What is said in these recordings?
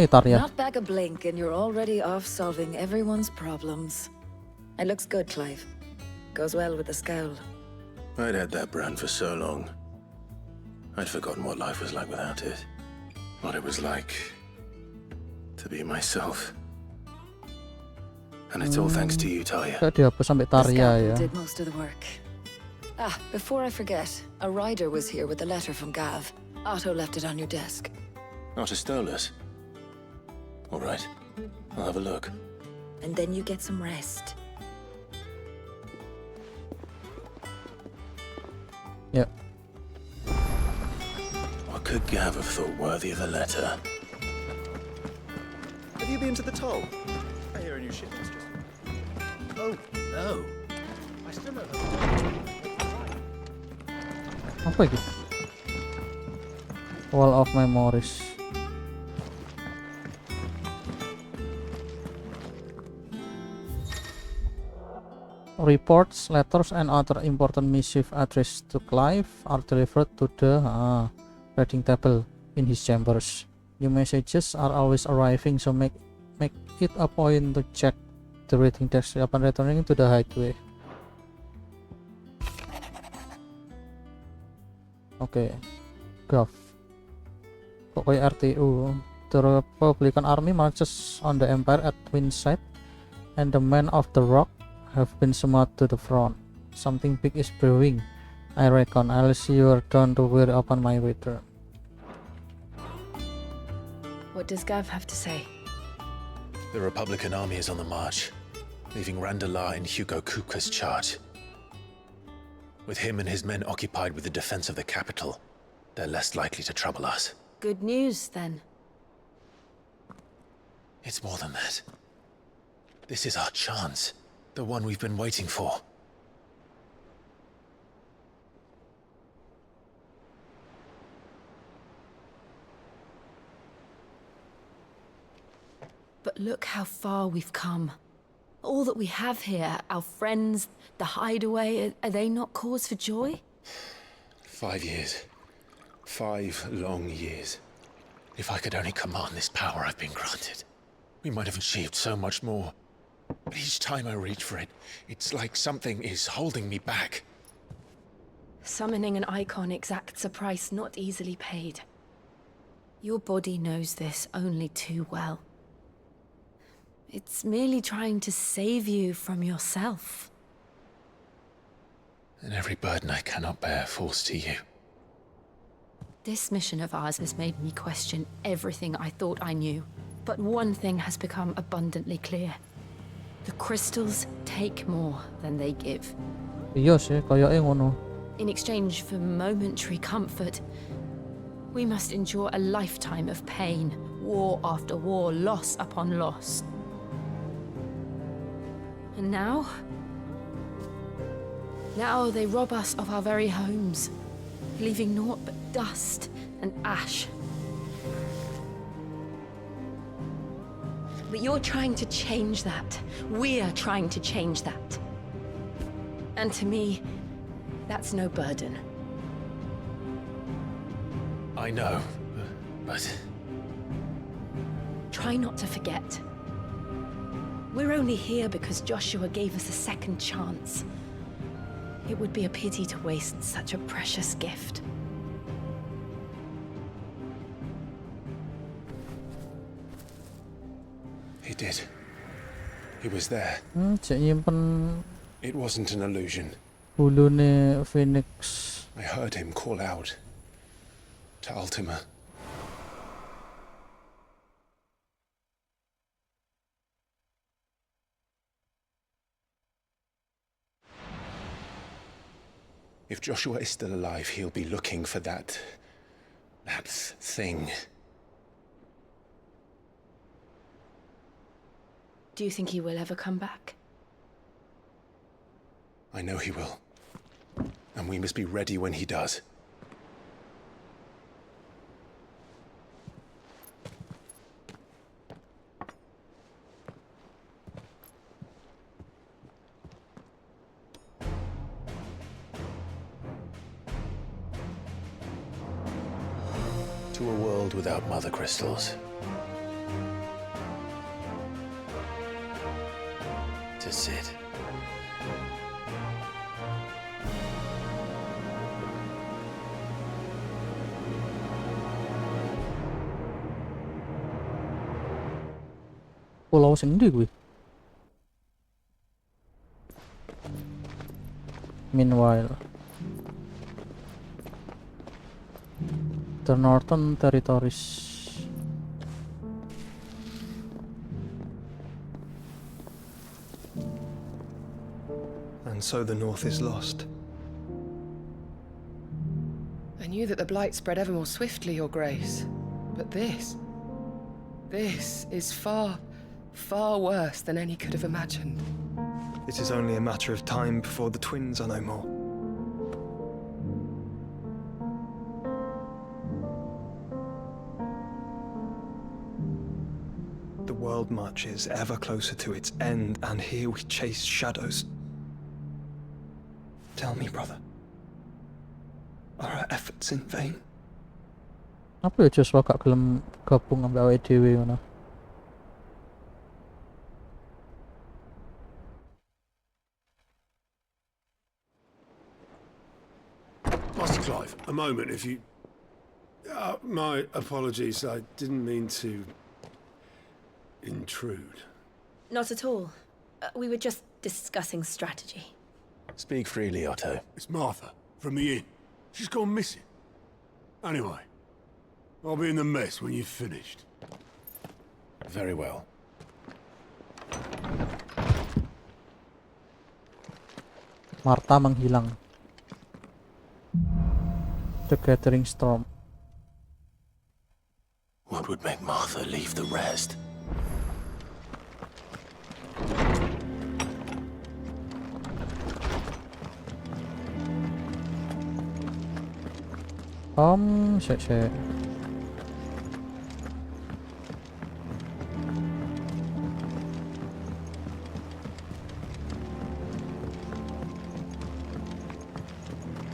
Tarya. Not back a blink and you're already off solving everyone's problems. It looks good, Clive. Goes well with the scowl. I'd had that brand for so long. I'd forgotten what life was like without it. What it was like to be myself. And it's all thanks to you, Tarya. Gak dihapus sampai The Tarya scalpel ya. did most of the work. Ah, before I forget, a rider was here with a letter from Gav. Otto left it on your desk. Not a stolus. All right, I'll have a look. And then you get some rest. Ya. What could Gav have thought worthy of a letter? Have you been to the toll? I hear a new ship has just... Oh, no. I still don't know. Apa itu? Wall of Memories. Reports, letters, and other important missive addressed to Clive are delivered to the reading table in his chambers. New messages are always arriving, so make it a point to check the reading desk upon returning to the highway. Oke, Gav. Kok kayak RTU? The Republican army marches on the Empire at Windside, and the men of the Rock have been summoned to the front. Something big is brewing, I reckon. I'll see you're done to worry upon my return. What does Gav have to say? The Republican army is on the march, leaving Randalar in Hugo Kupka's charge. With him and his men occupied with the defense of the capital, they're less likely to trouble us. Good news, then. It's more than that. This is our chance, the one we've been waiting for. But look how far we've come. All that we have here, our friends, the hideaway, are they not cause for joy? 5 years. 5 long years. If I could only command this power I've been granted, we might have achieved so much more. But each time I reach for it, it's like something is holding me back. Summoning an Eikon exacts a price not easily paid. Your body knows this only too well. It's merely trying to save you from yourself. And every burden I cannot bear falls to you. This mission of ours has made me question everything I thought I knew. But one thing has become abundantly clear. The crystals take more than they give. Iya sih, kayaknya ngono. In exchange for momentary comfort, we must endure a lifetime of pain, war after war, loss upon loss. And now they rob us of our very homes, leaving naught but dust and ash. But you're trying to change that. We're trying to change that. And to me, that's no burden. I know, but... Try not to forget. We're only here because Joshua gave us a second chance. It would be a pity to waste such a precious gift. He did. He was there. Cek nyimpen It wasn't an illusion. bulune Phoenix. I heard him call out to Ultima. If Joshua is still alive, he'll be looking for that thing. Do you think he will ever come back? I know he will. And we must be ready when he does. To a world without mother crystals. Pulau sing ndi kuwi? Meanwhile, the Northern Territories. And so the North is lost. I knew that the blight spread ever more swiftly, Your Grace. But this is far, far worse than any could have imagined. It is only a matter of time before the twins are no more. The world marches ever closer to its end, and here we chase shadows. Tell me, brother, are our efforts in vain? Apa ya Joshua gak gelem gabung ambek awake dhewe ngono. Master Clive, a moment, if you... my apologies, I didn't mean to... intrude. Not at all. We were just discussing strategy. Speak freely, Otto. It's Martha, from the inn. She's gone missing. Anyway, I'll be in the mess when you've finished. Very well. Martha menghilang. The Gathering Storm. What would make Martha leave the rest? Shit.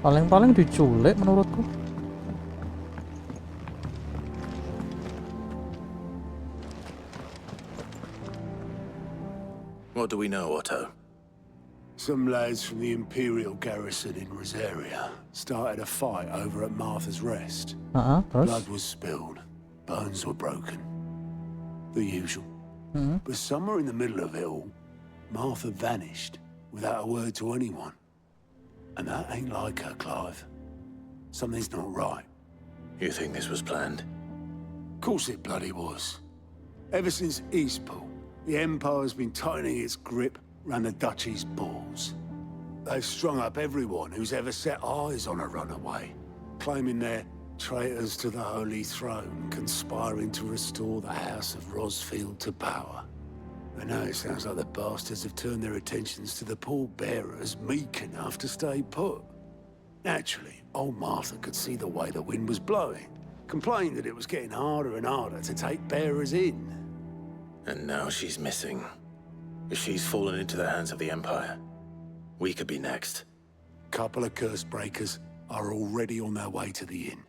Paling-paling diculik menurutku. What do we know, Otto? Some lads from the Imperial garrison in Rosaria started a fight over at Martha's Rest. Terus? Blood was spilled, bones were broken. The usual. But somewhere in the middle of it all, Martha vanished without a word to anyone. And that ain't like her, Clive. Something's not right. You think this was planned? Of course it bloody was. Ever since Eastpool, the Empire's been tightening its grip round the Duchy's balls. They've strung up everyone who's ever set eyes on a runaway, claiming they're traitors to the Holy Throne, conspiring to restore the House of Rosfield to power. And now it sounds like the bastards have turned their attentions to the pallbearers meek enough to stay put. Naturally, old Martha could see the way the wind was blowing, complained that it was getting harder and harder to take bearers in. And now she's missing. If she's fallen into the hands of the Empire, we could be next. Couple of curse breakers are already on their way to the inn.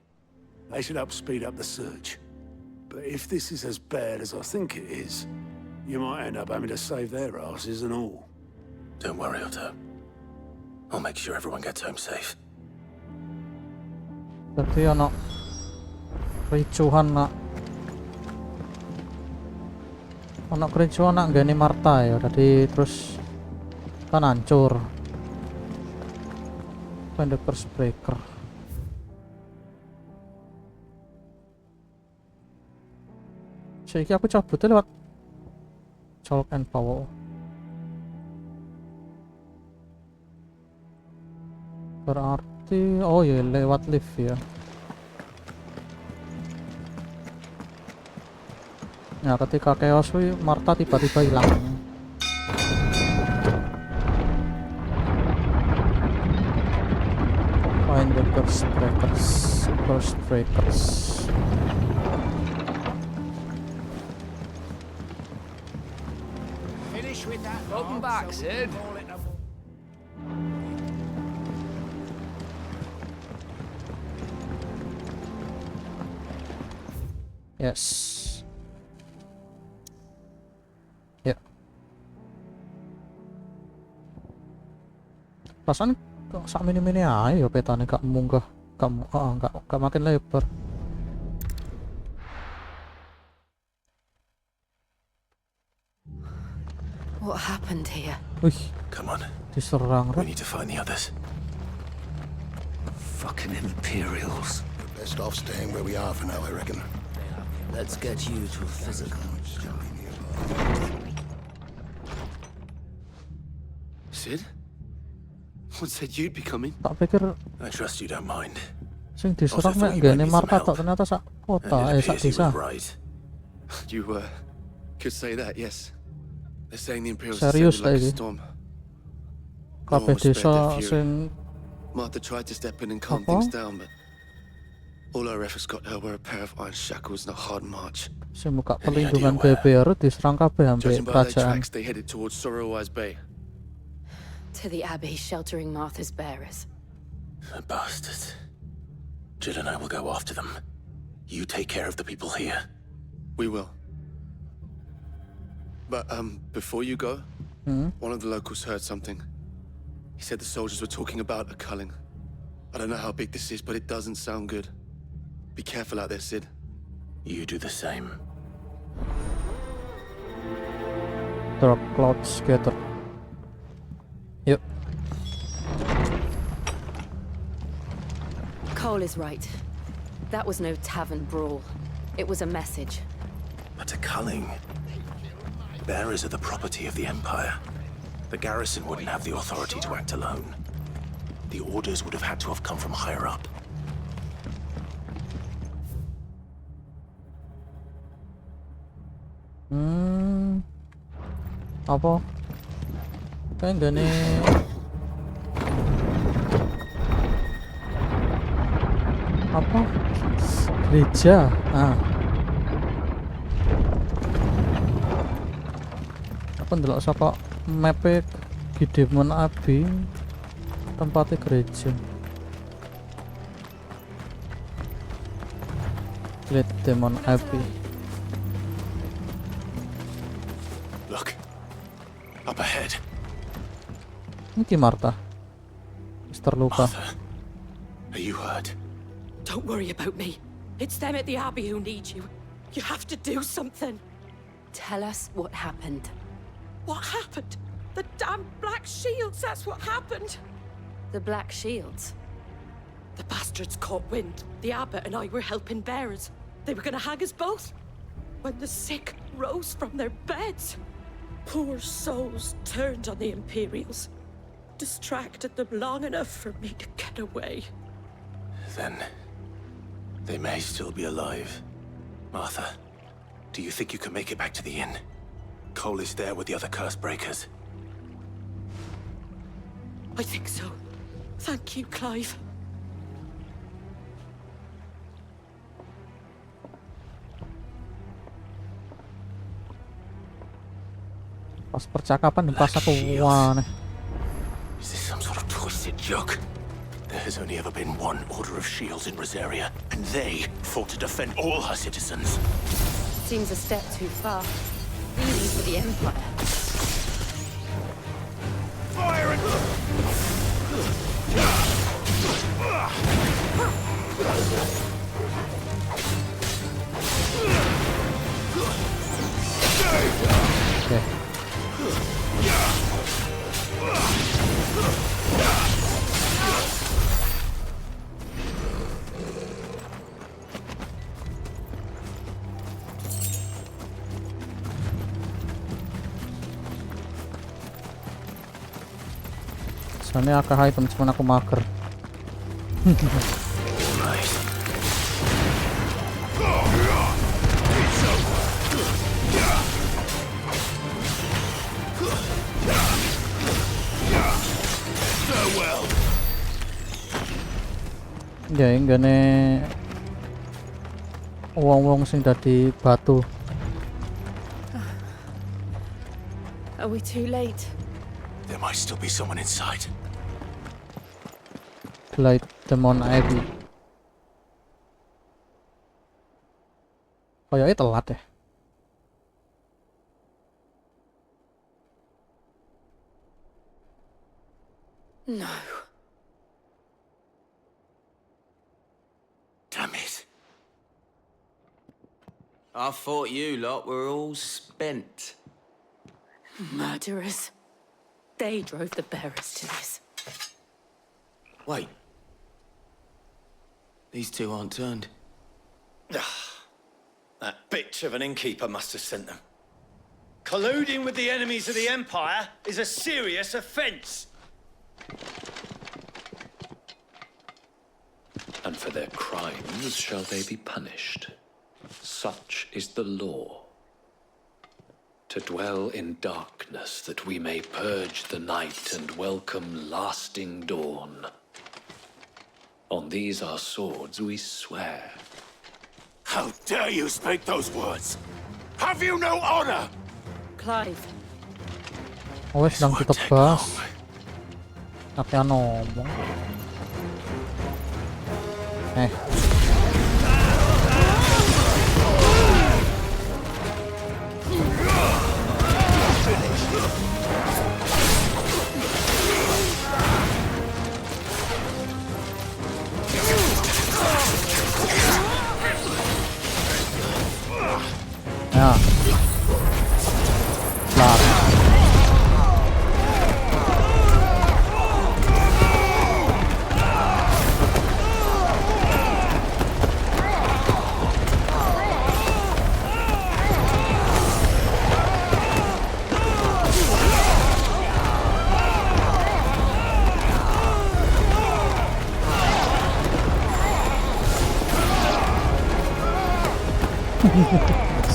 They should help speed up the search. But if this is as bad as I think it is, you might end up having to save their asses and all. Don't worry, Otto. I'll make sure everyone gets home safe. Berarti ono kericuhan nak. Ono kericuhan nak gini Martha ya. Tadi terus kan hancur. Pendek Breaker. Jadi aku cabutnya lewat Chalk and Power. Berarti oh ya lewat lift ya. Nah ketika chaos Martha tiba-tiba hilang. Find the burst breakers. Welcome back, Sid. Yes. Yeah. Perasaan kok sak mini-mini ae ya petane gak munggah, gak makin lebar. What happened here? Wih, Come on. diserang We Rek. need to find the others. Fucking Imperials. Best off staying where we are for now, I reckon. Let's get you to a physical. Sid? What said you'd be coming? Tak pikir I trust you don't mind. sing diserang Also mek thought you gene might need some marka help. tok ternyata sak And kota, it sak appears he desa. was right. You, could say that, yes. They're saying the Imperials Serius descended like a lagi. storm. Kabeh was spared desa their fury. sing Martha tried to step in and calm Apa? things down, but all our efforts got her were a pair of iron shackles and a hard march. muka Any pelindungan idea where? BBR diserang kabeh ambek Judging by their kerajaan. tracks, they headed towards Sorrowwise Bay. To the Abbey sheltering Martha's bearers. The bastards. Jill and I will go after them. You take care of the people here. We will. But, before you go, one of the locals heard something. He said the soldiers were talking about a culling. I don't know how big this is, but it doesn't sound good. Be careful out there, Sid. You do the same. Dark clouds gather. Yuk, Cole is right. That was no tavern brawl. It was a message. But a culling. Bearers are the property of the Empire. The garrison wouldn't have the authority to act alone. The orders would have had to have come from higher up. apa? Kayak gini. Apa? Gereja. Ah. Apa ndelok saka map-e Gidemon Abbey tempatnya gereja. Great Demon Abbey. Look. Up ahead. Ini Martha. Mister Luka. Martha. Are you hurt? Don't worry about me. It's them at the Abbey who need you. You have to do something. Tell us what happened. What happened? The damn Black Shields, that's what happened. The Black Shields. The bastards caught wind. The abbot and I were helping bearers. They were gonna hang us both. When the sick rose from their beds, poor souls turned on the Imperials. Distracted them long enough for me to get away. Then they may still be alive. Martha, do you think you can make it back to the inn? Cole is there with the other curse breakers. I think so. Thank you, Clive. Pas percakapan pas aku wah nih. Is this some sort of twisted joke? There has only ever been one order of shields in Rosaria, and they fought to defend all her citizens. Seems a step too far. Easy for the Empire. Fire and Oke. Soalnya akah item cuman aku mager. Ya enggane wong-wong sing dadi batu. Are we too late? There might still be someone inside. Great Demon Abbey. Kayaknya telat ya. No. Damn it. I thought you lot were all spent. Murderers. They drove the bearers to this. Wait. These two aren't turned. That bitch of an innkeeper must have sent them. Colluding with the enemies of the Empire is a serious offense. And for their crimes shall they be punished. Such is the law. To dwell in darkness, that we may purge the night and welcome lasting dawn. On these our swords we swear. How dare you speak those words? Have you no honor? Clive. Oh, sedang ditebas. Katanya ngomong. Ya. Lah.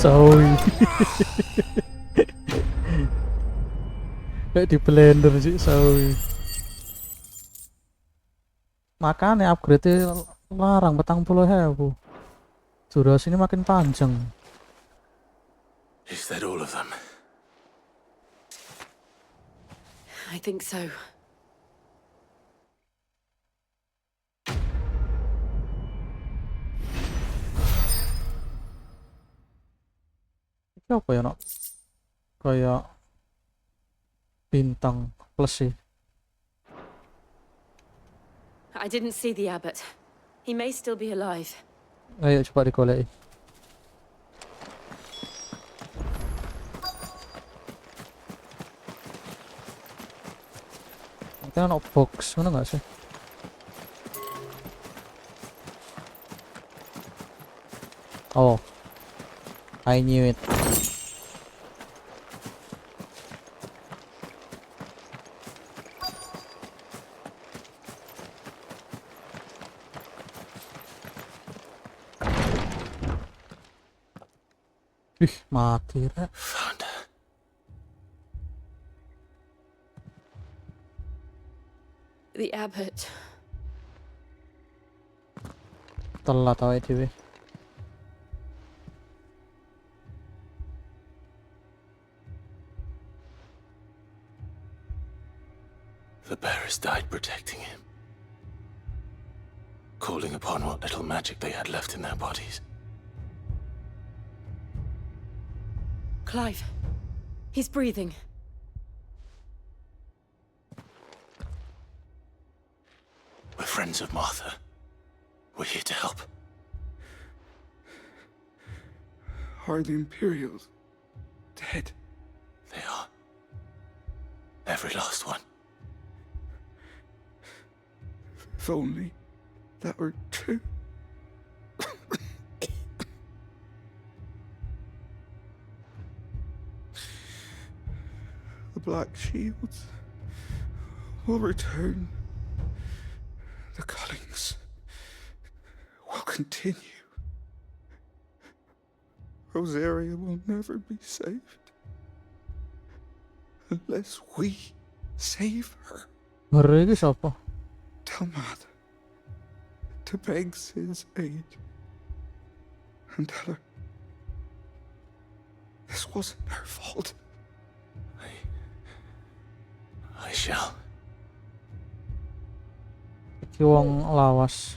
Sorry. Kayak di blender sih, sorry. Makanya upgrade larang 40.000. Durasi ini makin panjang. Is that all of them? I think so. Ini apa ya, Nok? Kayak bintang plus sih. I didn't see the abbot. He may still be alive. Ayo coba digoleki. Kita ono box, mana nggak sih? Oh, I knew it. Ih, mati Rek. The abbot. Telat awake dhewe. The bearers died protecting him, calling upon what little magic they had left in their bodies. Clive. He's breathing. We're friends of Martha. We're here to help. Are the Imperials dead? They are. Every last one. If only that were true. The Black Shields will return. The Cullings will continue. Rosaria will never be saved unless we save her. Ngeri iki sapa? Tell Mother to beg his aid and tell her this wasn't her fault. I shall. Iki wong lawas.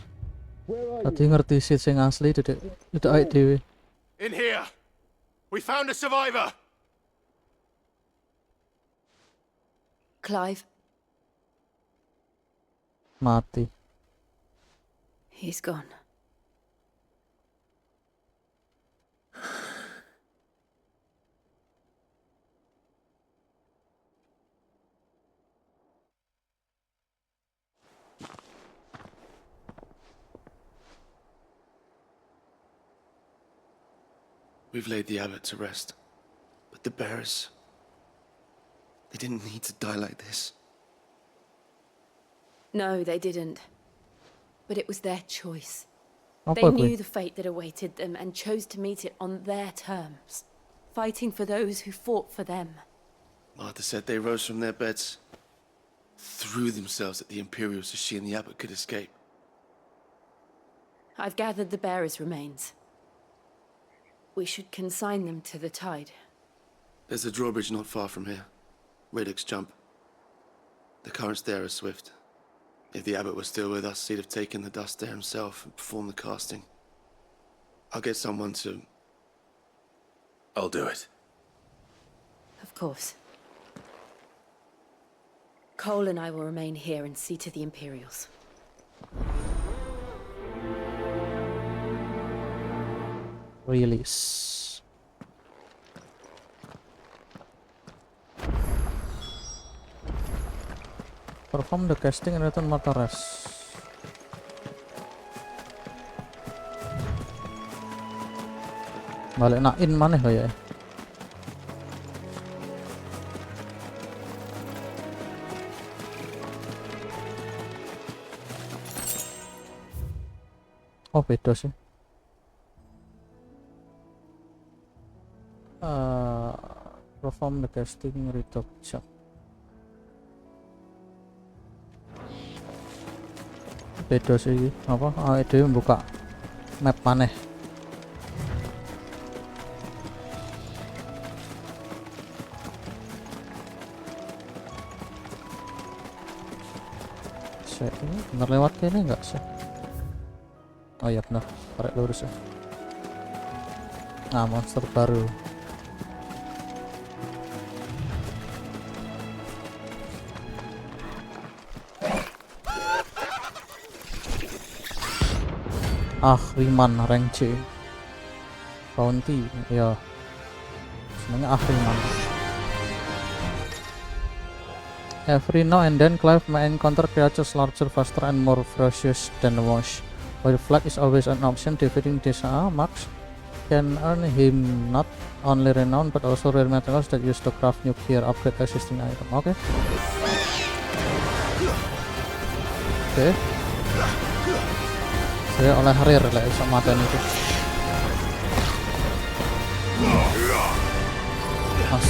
Tadi ngerti shit sing asli dedek awake dhewe. In here! We found a survivor! Clive. Mati. He's gone. We've laid the abbot to rest. But the bearers... they didn't need to die like this. No, they didn't. But it was their choice. Apa They gue? knew the fate that awaited them and chose to meet it on their terms, fighting for those who fought for them. Martha said they rose from their beds, threw themselves at the Imperials so she and the abbot could escape. I've gathered the bearers' remains. We should consign them to the tide. There's a drawbridge not far from here. Radix jump. The currents there are swift. If the abbot was still with us, he'd have taken the dust there himself and performed the casting. I'll get someone to... I'll do it. Of course. Cole and I will remain here and see to the Imperials. Release. Perform the casting and return mata rest. Balik nak in maneh kaya. Oh beda sih. Perform the casting return job. Beda sih apa? Dia membuka map maneh. Ini bener lewat ke ini enggak sih? Oh iya bener, tarik lurus ya. Nah, monster baru. Ahriman rank C. Bounty, ya. Sebenarnya Ahriman. Every now and then Clive may encounter creatures larger, faster, and more ferocious than most. While flight is always an option, defeating these marks can earn him not only renown but also rare materials that used to craft new gear, upgrade existing item. Oke. Saya oleh rare lah sama matan itu. Mas.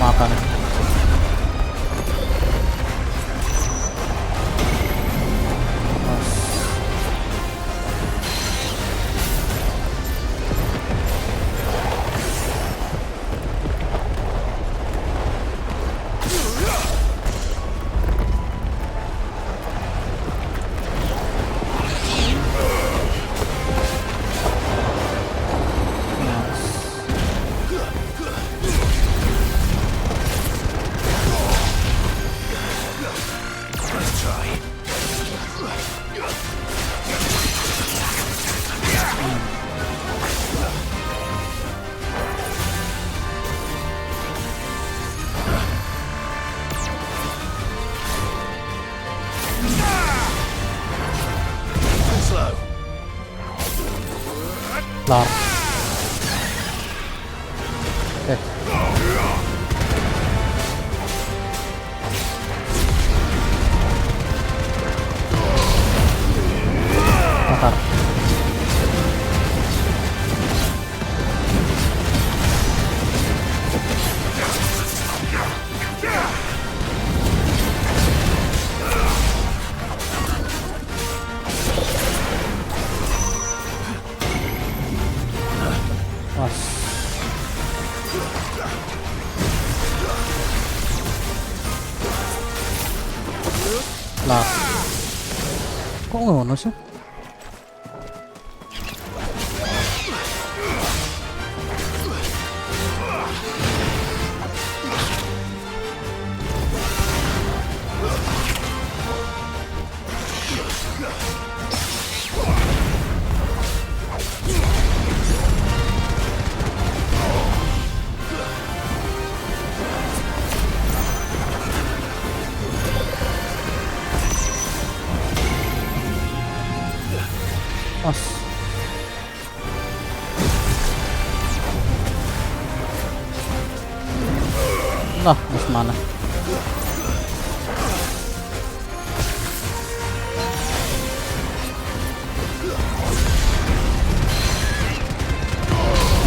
Makan. Lar. Bakar. Lah. Kok ngono sih? Pas. Lah, mas mana?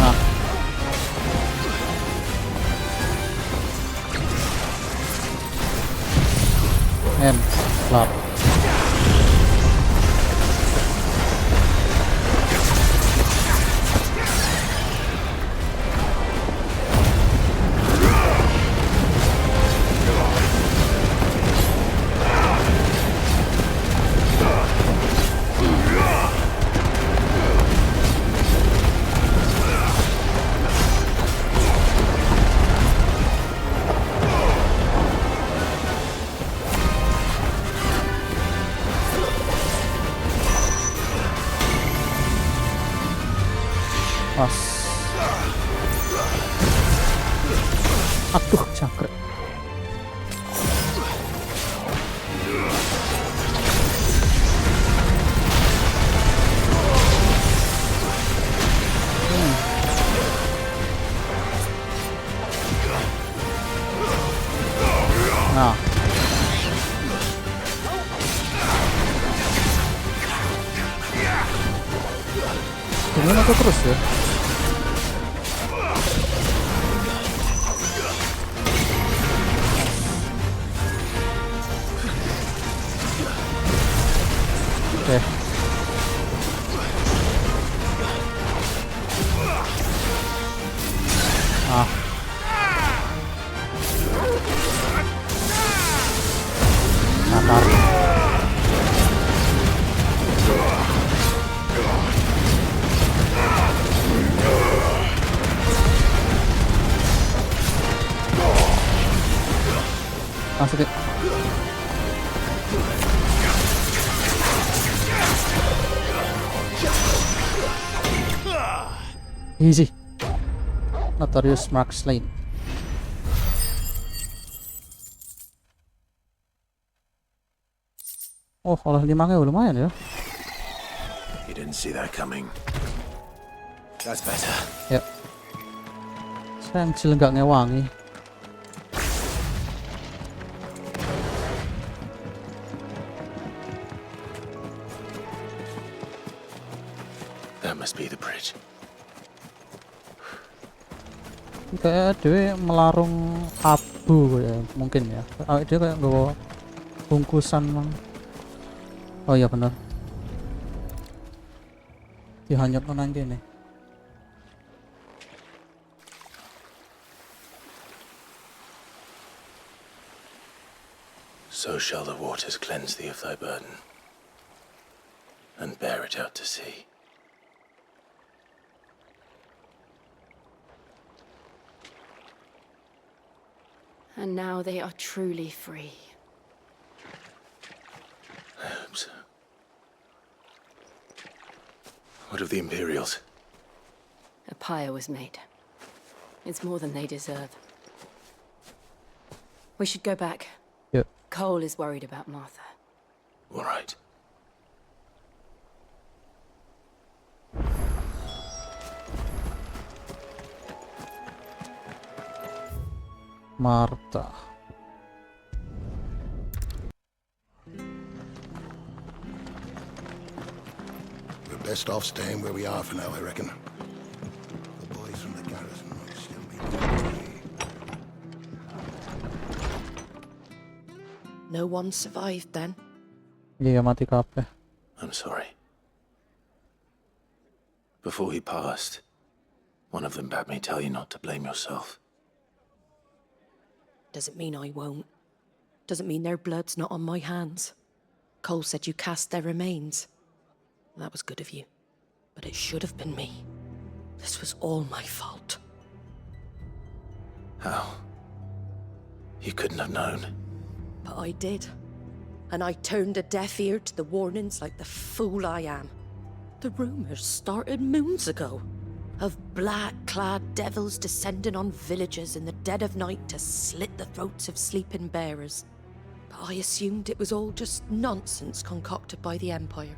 Nah. Kelar. Pas. Aduh, jangkrik. Nah. Gimana aku terus ya? Oke. Ah. Antar. Langsung deh. Easy. Notorious Mark Slain. Oh, oleh 5.000 lumayan ya. You didn't see that coming. That's better. Ya. Sensil nggak ngewangi. That must be the bridge. Kayak dia melarung abu ya, mungkin ya. Dia kayak bawa bungkusan. Oh iya benar. Dihanyut nang kene. So shall the waters cleanse thee of thy burden, and bear it out to sea. And now they are truly free. I hope so. What of the Imperials? A pyre was made. It's more than they deserve. We should go back. Yep. Cole is worried about Martha. All right. Martha. We're best off staying where we are for now, I reckon. The boys from the garrison might still be away. No one survived then? Iya mati kabeh. I'm sorry. Before he passed, one of them bade me tell you not to blame yourself. Doesn't mean I won't. Doesn't mean their blood's not on my hands. Cole said you cast their remains. That was good of you. But it should have been me. This was all my fault. How? You couldn't have known. But I did. And I turned a deaf ear to the warnings like the fool I am. The rumours started moons ago. Of black-clad devils descending on villages in the dead of night to slit the throats of sleeping bearers. But I assumed it was all just nonsense concocted by the Empire.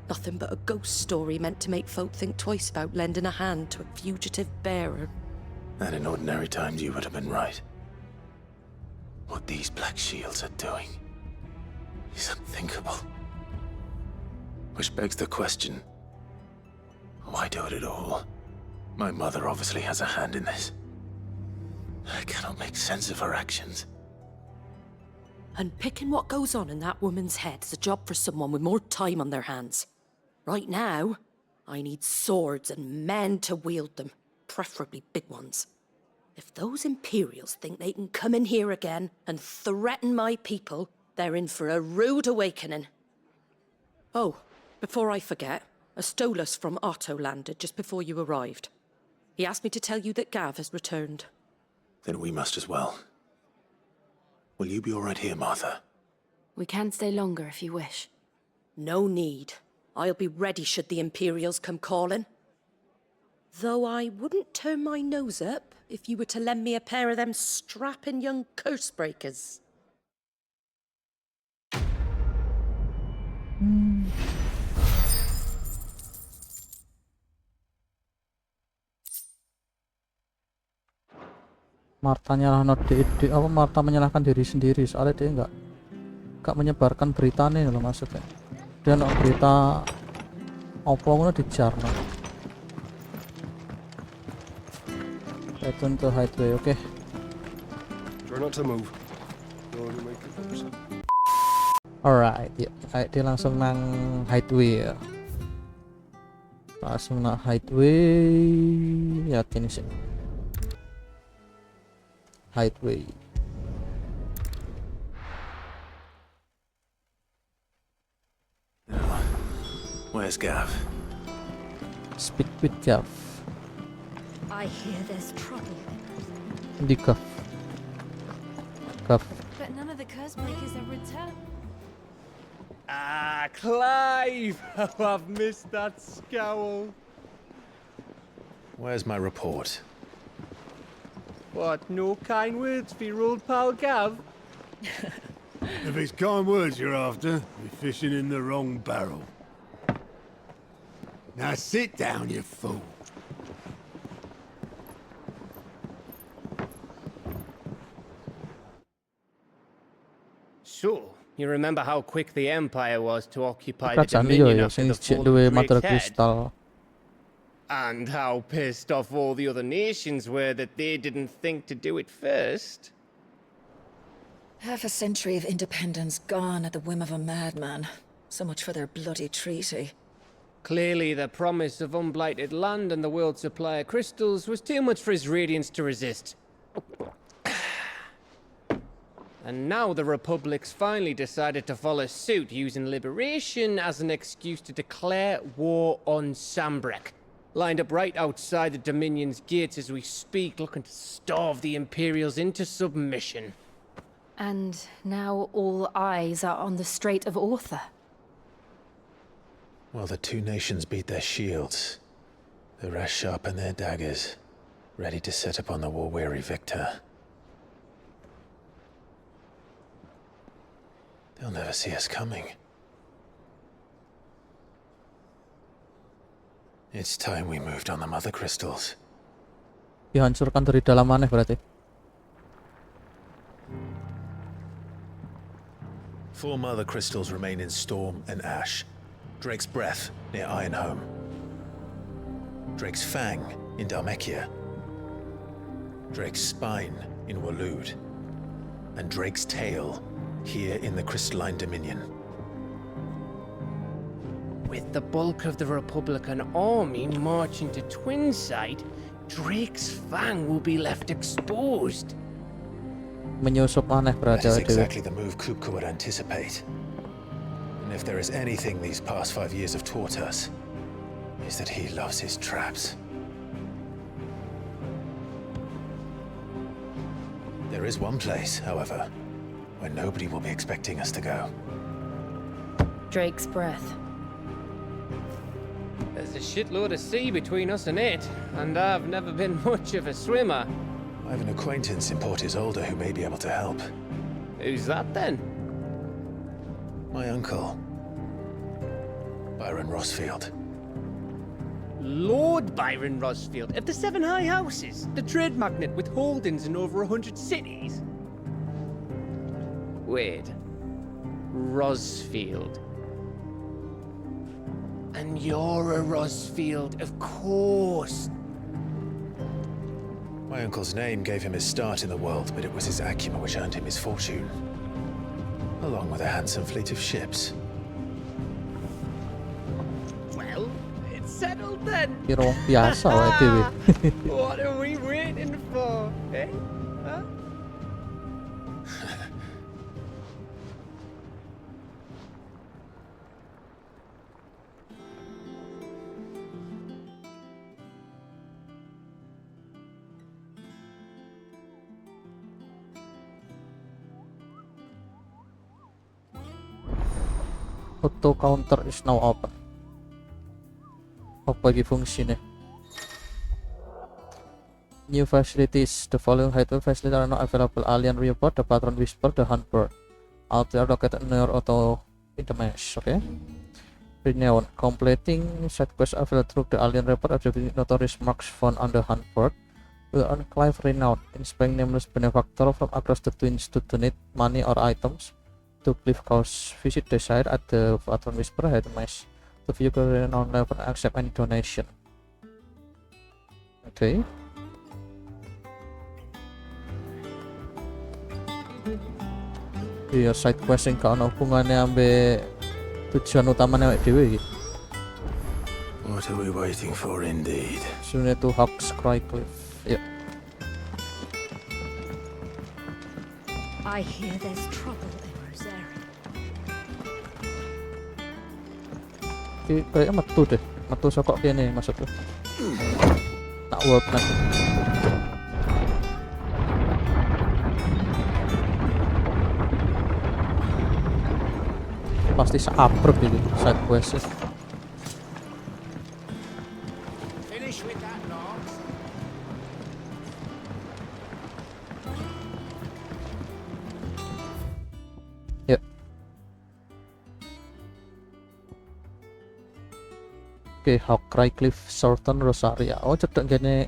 Nothing but a ghost story meant to make folk think twice about lending a hand to a fugitive bearer. And in ordinary times you would have been right. What these Black Shields are doing is unthinkable. Which begs the question, why do it at all? My mother obviously has a hand in this. I cannot make sense of her actions. And picking what goes on in that woman's head is a job for someone with more time on their hands. Right now, I need swords and men to wield them, preferably big ones. If those Imperials think they can come in here again and threaten my people, they're in for a rude awakening. Oh, before I forget, a Stolas from Otto landed just before you arrived. He asked me to tell you that Gav has returned. Then we must as well. Will you be all right here, Martha? We can stay longer if you wish. No need. I'll be ready should the Imperials come calling. Though I wouldn't turn my nose up if you were to lend me a pair of them strapping young curse breakers. Martha Martha menyalahkan diri sendiri soalnya dia nggak menyebarkan berita nih loh, maksudnya dia nggak berita apa ngono dijarno. Return to highway, oke. Try not to move. Alright, ya, dia langsung nang highway ya. Langsung nang highway, yakin sih. Highway. Where's Gav? Speak with Gav. I hear there's trouble. Di Gav. Gav. But none of the curse breakers have returned. Ah, Clive! Oh, I've missed that scowl. Where's my report? What, no kind words for your old pal Gav? If it's kind words you're after, you're fishing in the wrong barrel. Now sit down, you fool. So, you remember how quick the Empire was to occupy the Kerajaan Dominion ya, after sing the cek fall duwe of material Great Head? kristal. And how pissed off all the other nations were that they didn't think to do it first. Half a century of independence gone at the whim of a madman. So much for their bloody treaty. Clearly, the promise of unblighted land and the world's supply of crystals was too much for his radiance to resist. And now the Republic's finally decided to follow suit, using liberation as an excuse to declare war on Sambrek. Lined up right outside the Dominion's gates as we speak, looking to starve the Imperials into submission. And now all eyes are on the Strait of Arthur. Well, the two nations beat their shields. The rest sharpen their daggers, ready to set upon the war-weary victor. They'll never see us coming. It's time we moved on the mother crystals. Dihancurkan dari dalam maneh berarti. 4 mother crystals remain in Storm and Ash. Drake's Breath near Ironhome. Drake's Fang in Dhalmekia. Drake's Spine in Waloed. And Drake's Tail here in the Crystalline Dominion. With the bulk of the Republican army marching to Twinside, Drake's Fang will be left exposed. Menyusup maneh That berarti is awake dhewe. exactly the move Kupka would anticipate. And if there is anything these past 5 years have taught us, is that he loves his traps. There is one place, however, where nobody will be expecting us to go. Drake's Breath. There's a shitload of sea between us and it, and I've never been much of a swimmer. I have an acquaintance in Port Isolde who may be able to help. Who's that then? My uncle, Byron Rosfield. Lord Byron Rosfield of the Seven High Houses, the trade magnate with holdings in over 100 cities. Wait, Rosfield. And you're a Rosfield, of course. My uncle's name gave him his start in the world, but it was his acumen which earned him his fortune, along with a handsome fleet of ships. Well, it's settled then. Kira wong biasa wae dhewe. What are we waiting for, eh? Huh? Auto counter is now open. Apa iki fungsine? New facilities. The following high-level facilities are not available. Alien report, the patron whisper, the hunt bird. All three are located near auto in the mesh. Okay. Renown. Completing side quests available through the alien report of the notorious marks found on the hunt bird will earn Clive Renown, inspiring nameless benefactor from across the twins to donate money or items to Clive Cause. Visit the site at the patron whisper head mesh to view the renowned level and accept any donation. Okay. Iya, side quest yang gak ada hubungannya ambek tujuan utamanya awake dhewe iki. What are we waiting for indeed? Sebenarnya to Hawk's Cry Cliff. Ya. I hear there's trouble in Rosaria. Iki kayaknya metu deh. Metu sokok kene maksudku. Tak warp nanti. Pasti seabrek ini side quest. Finish with that, Knox. Ya. Oke, Hawkeye Cliff Southern Rosaria. Oh, cedek gene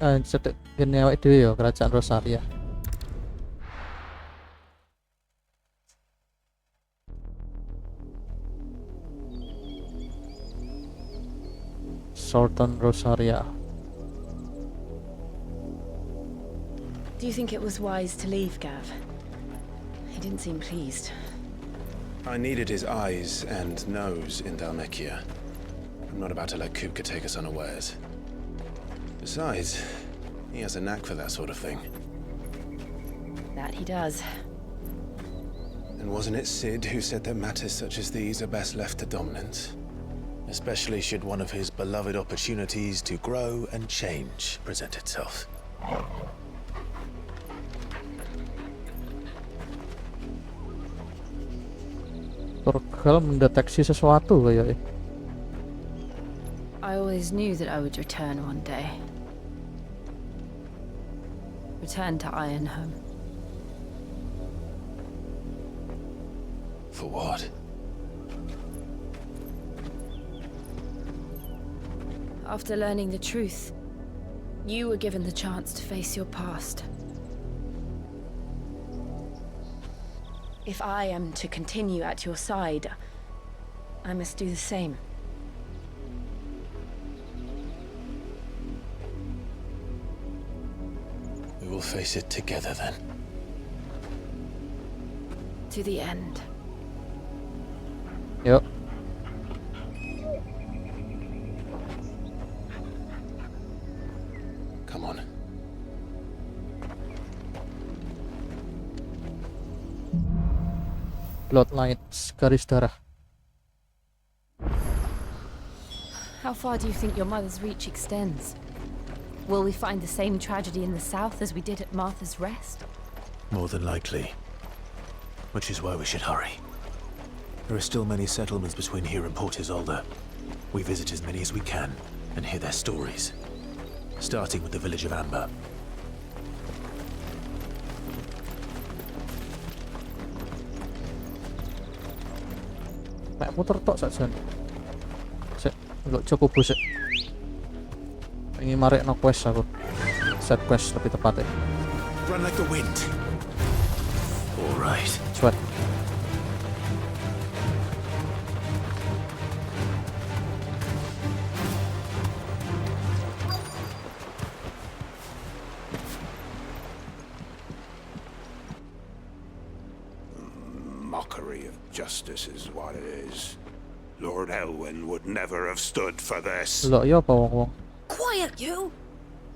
awake dhewe ya kerajaan Rosaria. Southern Rosaria. Do you think it was wise to leave, Gav? He didn't seem pleased. I needed his eyes and nose in Dalmekia. I'm not about to let Kupka take us unawares. Besides, he has a knack for that sort of thing. That he does. And wasn't it Sid who said that matters such as these are best left to dominance? Especially should one of his beloved opportunities to grow and change present itself. Turgal mendeteksi sesuatu kayaknya. I always knew that I would return one day. Return to Ironhome. For what? After learning the truth, you were given the chance to face your past. If I am to continue at your side, I must do the same. We will face it together then. To the end. Yuk. Come on. Bloodlines, garis darah. How far do you think your mother's reach extends? Will we find the same tragedy in the south as we did at Martha's Rest? More than likely. Which is why we should hurry. There are still many settlements between here and Port Isolde. We visit as many as we can and hear their stories. Starting with the village of Amber. Mek muter tok saja. Sik, ndelok cukup sik. Pengen marekno quest aku. Set quest lebih tepatnya. Run like the wind. All right. Sweat. Mockery of justice is what it is. Lord Elwyn would never have stood for this. Look, ya apa wong-wong? Quiet, you!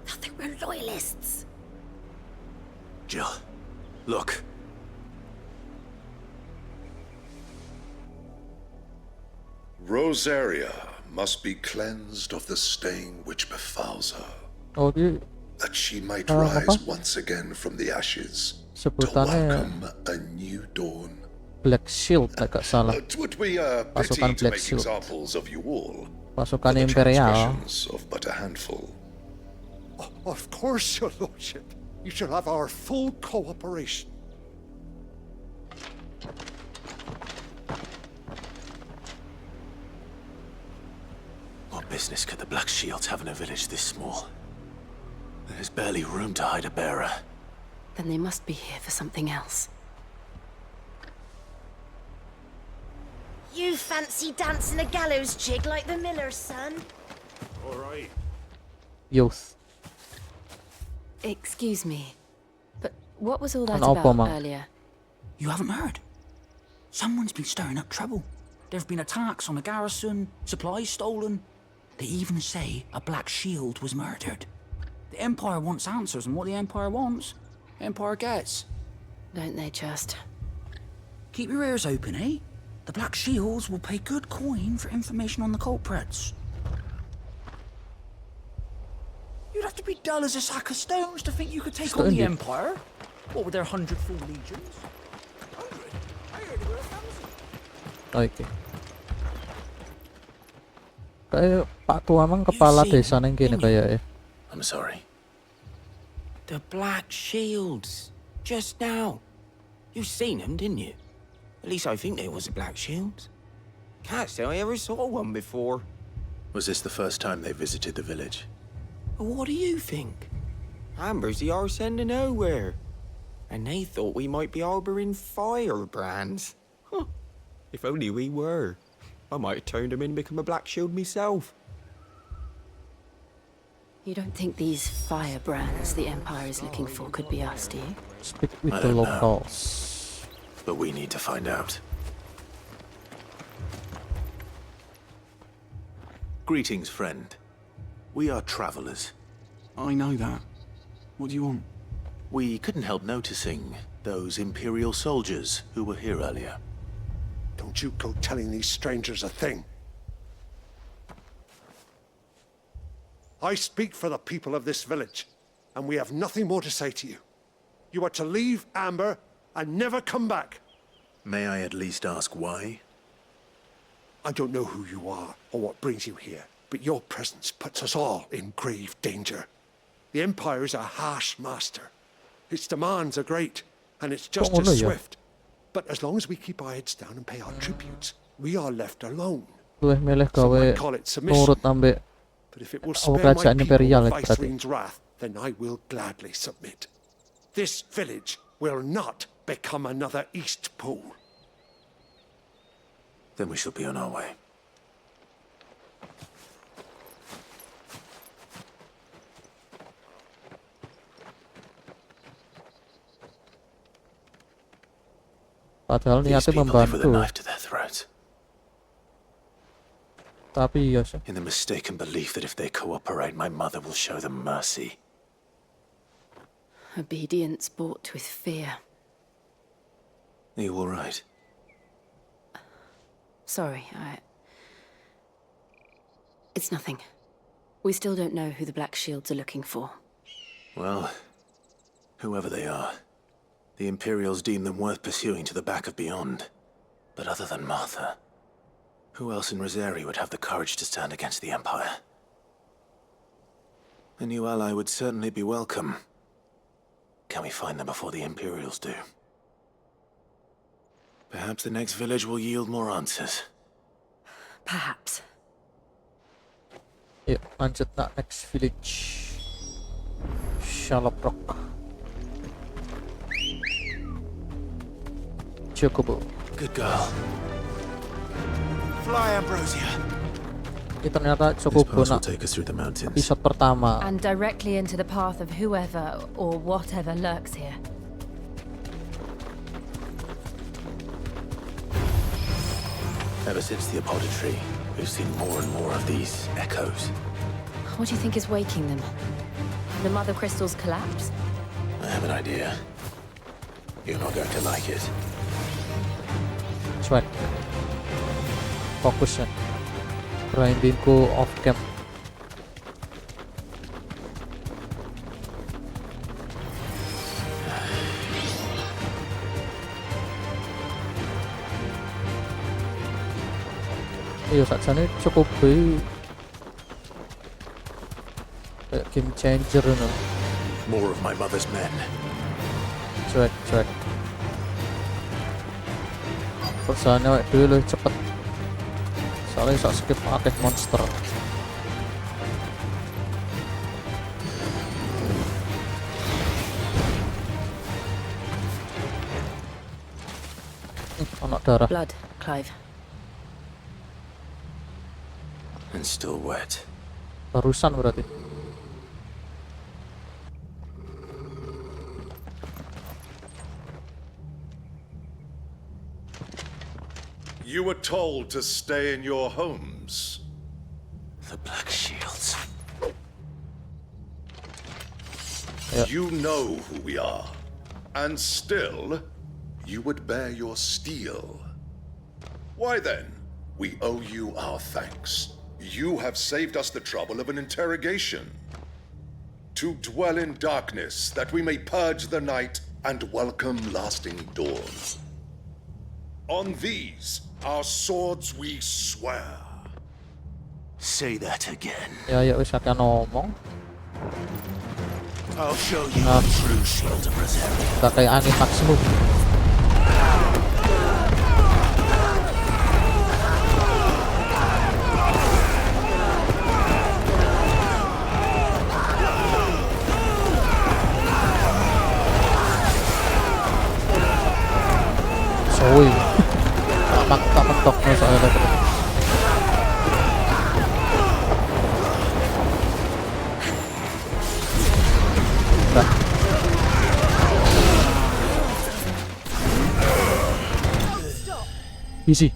Thought they were loyalists. Jill, look. Rosaria must be cleansed of the stain which befouls her, Oh, ini that she might apa? rise once again from the ashes to Sebutannya welcome a new dawn. Black Shield, gak salah. It would be a pity Pasukan to Black make Shield. examples of you all, Pasukan for the Imperial. transgressions of but a handful. Of course, your lordship. You shall have our full cooperation. What business could the Black Shields have in a village this small? There's barely room to hide a bearer. Then they must be here for something else. You fancy dancing a gallows jig like the miller's son? All right. Youth. Excuse me, but what was all that Ano po, about ma'am? earlier? You haven't heard? Someone's been stirring up trouble. There have been attacks on the garrison, supplies stolen. They even say a Black Shield was murdered. The Empire wants answers, and what the Empire wants, the Empire gets. Don't they just? Keep your ears open, eh? The Black Shields will pay good coin for information on the culprits. You'd have to be dull as a sack of stones to think you could take on the Empire. What with their 100 full legions? 100? I heard there were 1,000. Oke. Kayak Pak Tua mang kepala desa neng kene kayak. I'm sorry. The Black Shields. Just now. You seen them, didn't you? At least I think there was a Black Shield. Can't say I ever saw one before. Was this the first time they visited the village? What do you think? Amber's the arse end of nowhere. And they thought we might be harbouring firebrands. Huh. If only we were. I might have turned them in and become a Black Shield myself. You don't think these firebrands the Empire is looking for could be us, do you? Speak with I the don't know. locals. But we need to find out. Greetings, friend. We are travelers. I know that. What do you want? We couldn't help noticing those Imperial soldiers who were here earlier. Don't you go telling these strangers a thing. I speak for the people of this village, and we have nothing more to say to you. You are to leave Amber and never come back. May I at least ask why? I don't know who you are or what brings you here, but your presence puts us all in grave danger. The Empire is a harsh master. Its demands are great, and its justice swift. But as long as we keep our heads down and pay our tributes, we are left alone. Luwih milih gawe call it submission. nurut ambek But if it will apa spare my kerajaan people imperial the itu berarti. Viceroy's wrath, then I will gladly submit. This village will not become another East Pool. Then we shall be on our way. Padahal These niatnya people live with a membantu. knife to their throats. Tapi iya sih. In the mistaken belief that if they cooperate, my mother will show them mercy. Obedience bought with fear. Are you all right? Sorry, It's nothing. We still don't know who the Black Shields are looking for. Well, whoever they are, the Imperials deem them worth pursuing to the back of beyond. But other than Martha, who else in Rosari would have the courage to stand against the Empire? A new ally would certainly be welcome. Can we find them before the Imperials do? Perhaps the next village will yield more answers. Perhaps. Yuk, lanjut nak next village. Shaloprok. Chocobo. Good girl. Fly, Ambrosia. Ini ternyata Chocobo nak episode pertama. And directly into the path of whoever or whatever lurks here. Ever since the apothecary, we've seen more and more of these echoes. What do you think is waking them? The mother crystal's collapse? I have an idea. You're not going to like it. Cuek. Fokus ya. Grindingku off cam. Iya, sakjane cukup baik. Kayak game changer no. More of my mother's men. Cuek. Persaannya wek dhewe luwih cepet. Soalnya iso skip akeh monster. Anak darah. Blood, Clive. And still wet. Barusan berarti. You were told to stay in your homes. The Black Shields. You know who we are. And still, you would bear your steel. Why then, we owe you our thanks. You have saved us the trouble of an interrogation. To dwell in darkness, that we may purge the night and welcome lasting dawn. On these, our swords we swear. Say that again. Ya wis akan ngomong. I'll show you the true shield of Rosari. Tak kayak angin maksimum. Soy. Tak mentok soalnya tadi. Easy.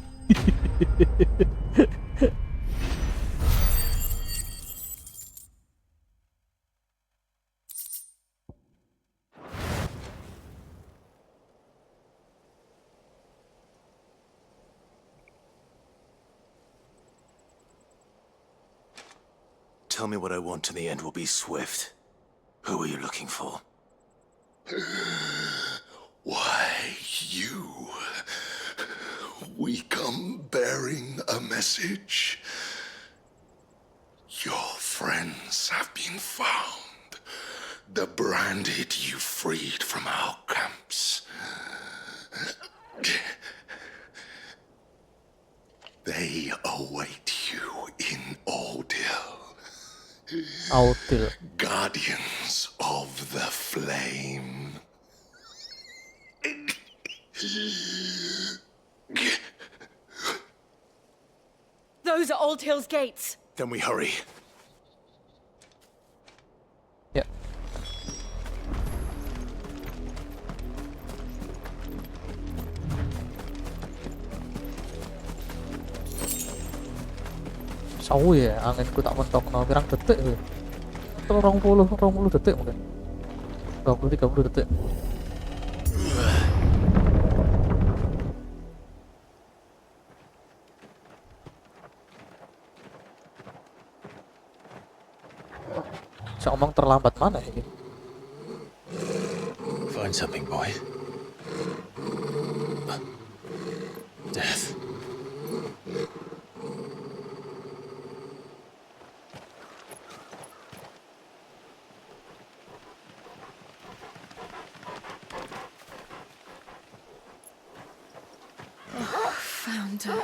Tell me what I want and the end will be swift. Who are you looking for? Why, you. We come bearing a message. Your friends have been found. The branded you freed from our camps. They await you in Ordil. Guardians of the Flame. Those are Old Hill's gates. Then we hurry. Ya. Sawi ya, anginku tak mentokno pirang detik ya. 20 detik mungkin. 20-30 detik. Saya ngomong terlambat mana ini? Find something, boy. Death. Found her.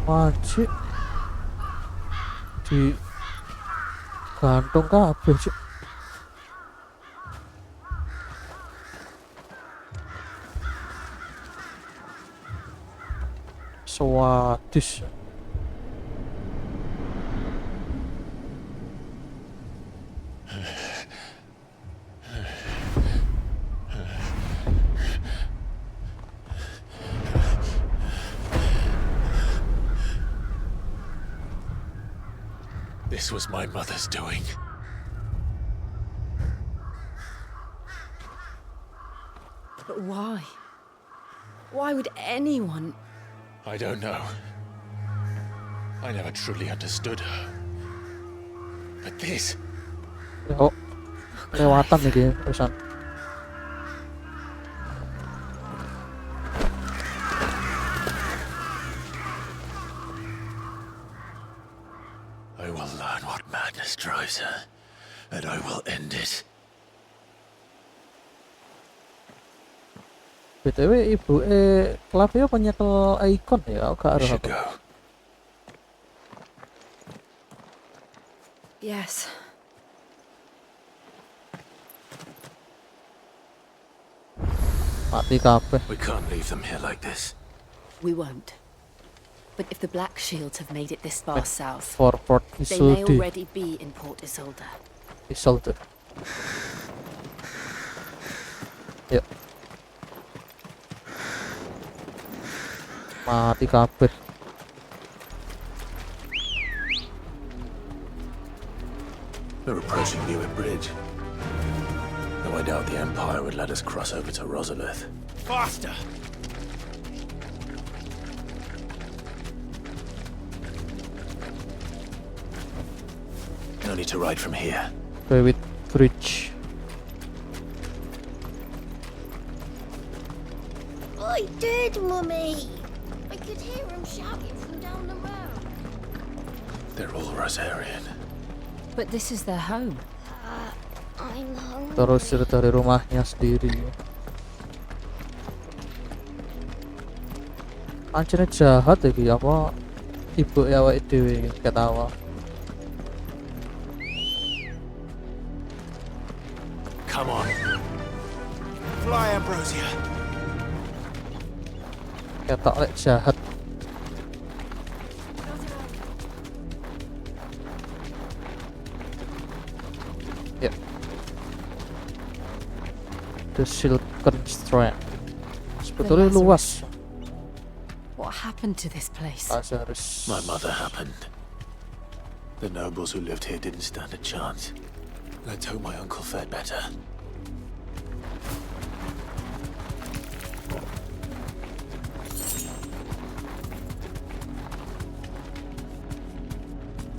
Wajib di gantung kabeh, Cuk. Swadis. This was my mother's doing. But why? Why would anyone? I don't know. I never truly understood her. But this... Oh, kelewatan nih dia, terusan. I will learn what madness drives her, and I will end it. BTW ibu Clive penyekel Eikon ya, gak ada aku. Yes. Mati kabeh. We can't leave them here like this. We won't. But if the Black Shields have made it this far south, For Port they may Isolde. already be in Port Isolde. Isolde. Yuk. Mati kabeh. We're approaching Newick Bridge. Though I doubt the Empire would let us cross over to Rosalith. Faster! No need to ride from here. With Bridge. I did, Mummy. I could hear him shouting from down the road. They're all Rosarian. But this is their home. I'm hungry. Terusir dari rumahnya sendiri. Anjirnya jahat iki apa ibu ya awake dhewe ketawa. Come on. Fly, Ambrosia. Ketok lek jahat. Ya. The Silken Strand. Sebetulnya luas. What happened to this place? My mother happened. The nobles who lived here didn't stand a chance. Let's hope my uncle fared better.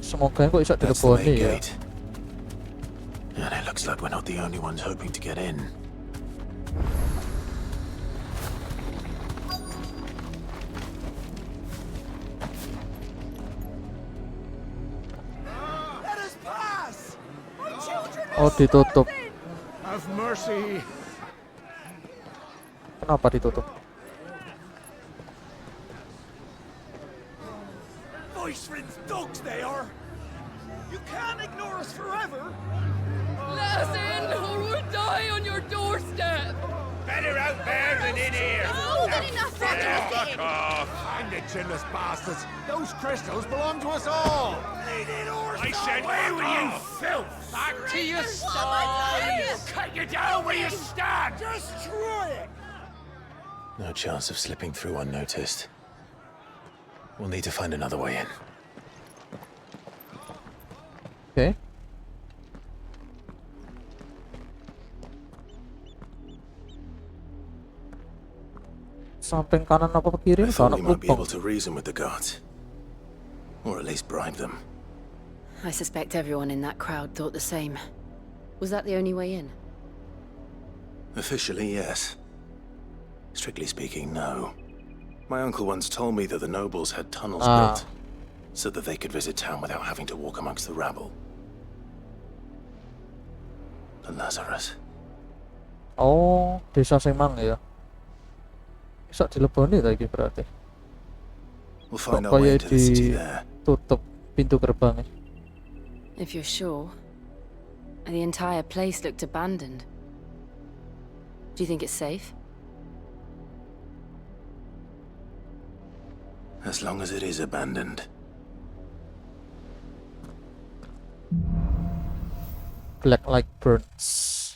Semoga kok iso That's the main dileboni ya. gate. And it looks like we're not the only ones hoping to get in. Let us pass! My children Oh, ditutup. Have mercy! Kenapa ditutup? Voice friends, dogs they are! You can't ignore us forever! Let us in, or we'll die on your doorstep! Better out there than in here! More than enough for Fuck off! And the chinless bastards! Those crystals belong to us all! I said, away with you, filth! Back to your sties! Cut you down where you stand! Destroy it! No chance of slipping through unnoticed. We'll need to find another way in. Okay. Samping kanan apa kiri? I thought Kanan we might be lubang. able to reason with the guards. Or at least bribe them. I suspect everyone in that crowd thought the same. Was that the only way in? Officially, yes. Strictly speaking, no. My uncle once told me that the nobles had tunnels built so that they could visit town without having to walk amongst the rabble. The Lazarus. Oh, desa sing mang ya. Bisa dileboni ta iki berarti. We'll find our way into the city there. Tutup pintu gerbangnya. If you're sure. The entire place looked abandoned. Do you think it's safe? As long as it is abandoned. Black light burns.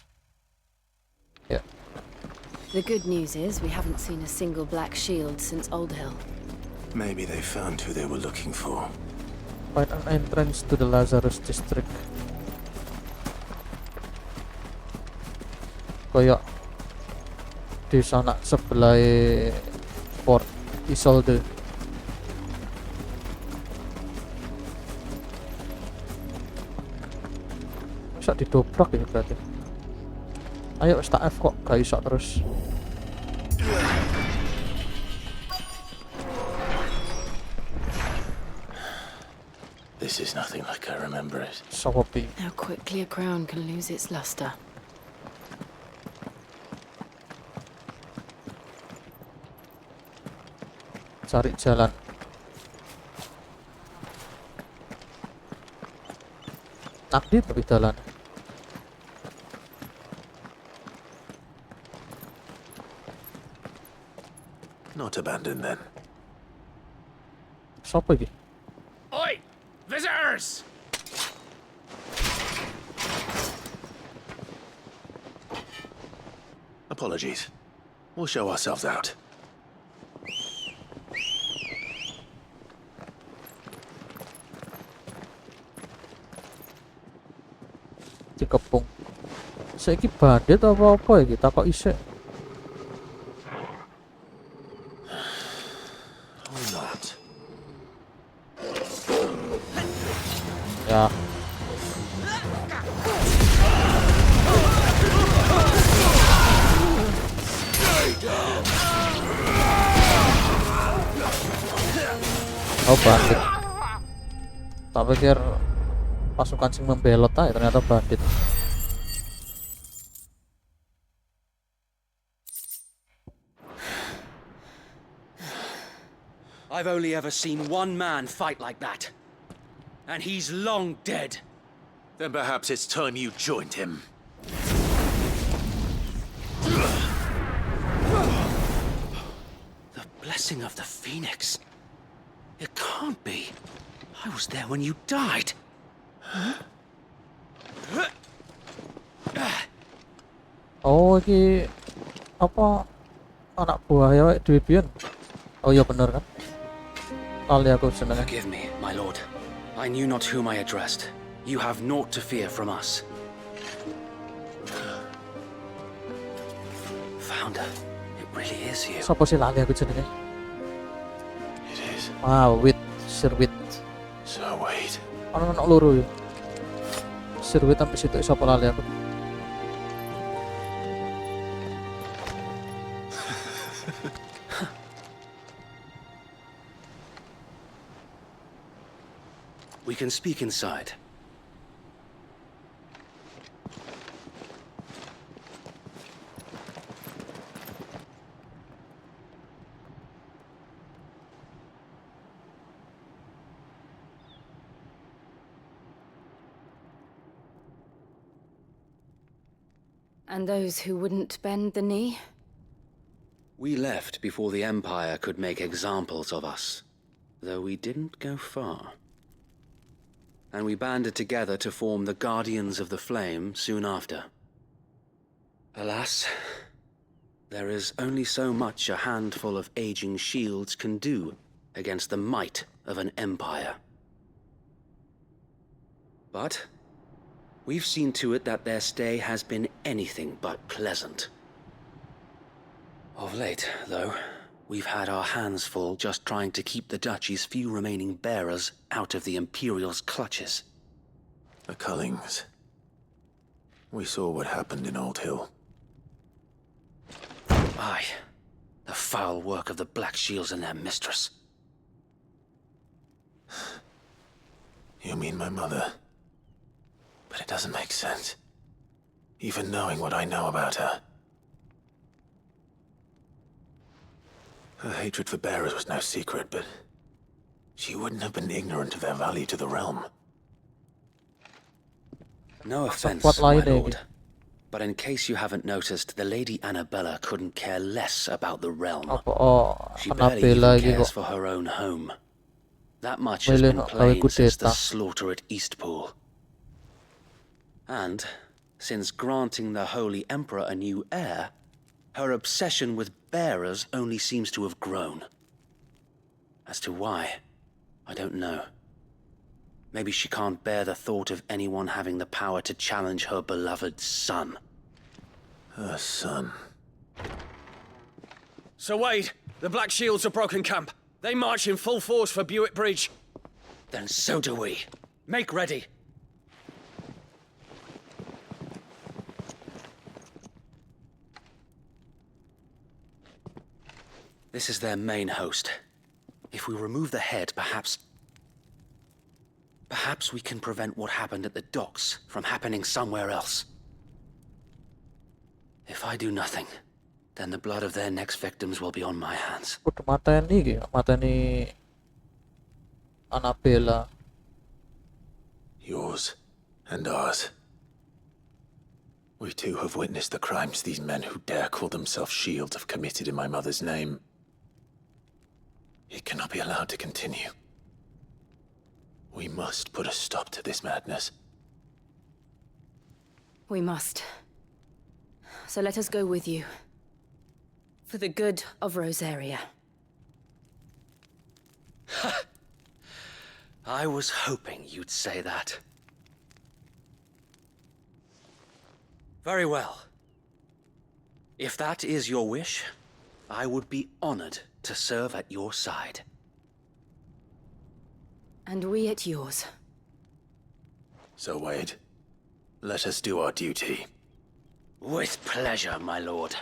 Yeah. The good news is we haven't seen a single black shield since Old Hill. Maybe they found who they were looking for. Find an entrance to the Lazarus district. Kayak di sana sebelah Port Isolde. Bisa didobrak ya berarti. Ayo start F kok gak iso terus. This is nothing like I remember it. Sopi. How quickly a crown can lose its luster. Cari jalan. Takdir tapi jalan. Not abandoned then. Siapa iki? Oi! Visitors! Apologies. We'll show ourselves out. Dikepung. Saiki bandit apa iki? Tak kok isik. Ya. Oh bandit. Tak pikir pasukan sing membelot aja, ternyata bandit. I've only ever seen one man fight like that. And he's long dead. Then perhaps it's time you joined him. The blessing of the Phoenix. It can't be. I was there when you died. Oh, iki apa anak buah ya Dewi Bion? Oh iya bener kan? Kali aku seneng. Forgive me, my lord. I knew not whom I addressed. You have naught to fear from us. Founder, it really is you. Sopo sih lali aku jenenge? It is. Wit, Sir Wit. So wait. Ono loro ya. Sir Wit sampai situ sopo lali aku. We can speak inside. And those who wouldn't bend the knee? We left before the Empire could make examples of us, though we didn't go far. And we banded together to form the Guardians of the Flame soon after. Alas, there is only so much a handful of aging shields can do against the might of an empire. But we've seen to it that their stay has been anything but pleasant. Of late, though, we've had our hands full just trying to keep the Duchy's few remaining bearers out of the Imperial's clutches. The Cullings. We saw what happened in Old Hill. Aye. The foul work of the Black Shields and their mistress. You mean my mother? But it doesn't make sense. Even knowing what I know about her. Her hatred for bearers was no secret, but she wouldn't have been ignorant of their value to the realm. No offense, what my lie they lord. be? But in case you haven't noticed, the Lady Annabella couldn't care less about the realm. She barely Annabella even iki cares kok for her own home. That much has milih been gawe plain since the kudeta. slaughter at Eastpool. And, since granting the Holy Emperor a new heir, her obsession with bearers only seems to have grown. As to why, I don't know. Maybe she can't bear the thought of anyone having the power to challenge her beloved son. Her son. Sir Wade, the Black Shields have broken camp. They march in full force for Buick Bridge. Then so do we. Make ready. This is their main host. If we remove the head, perhaps we can prevent what happened at the docks from happening somewhere else. If I do nothing, then the blood of their next victims will be on my hands. Udah mateni iki, mateni Annabella. Yours and ours. We too have witnessed the crimes these men who dare call themselves shields have committed in my mother's name. It cannot be allowed to continue. We must put a stop to this madness. We must. So let us go with you. For the good of Rosaria. I was hoping you'd say that. Very well. If that is your wish, I would be honored to serve at your side. And we at yours. So, Wade, let us do our duty. With pleasure, my lord.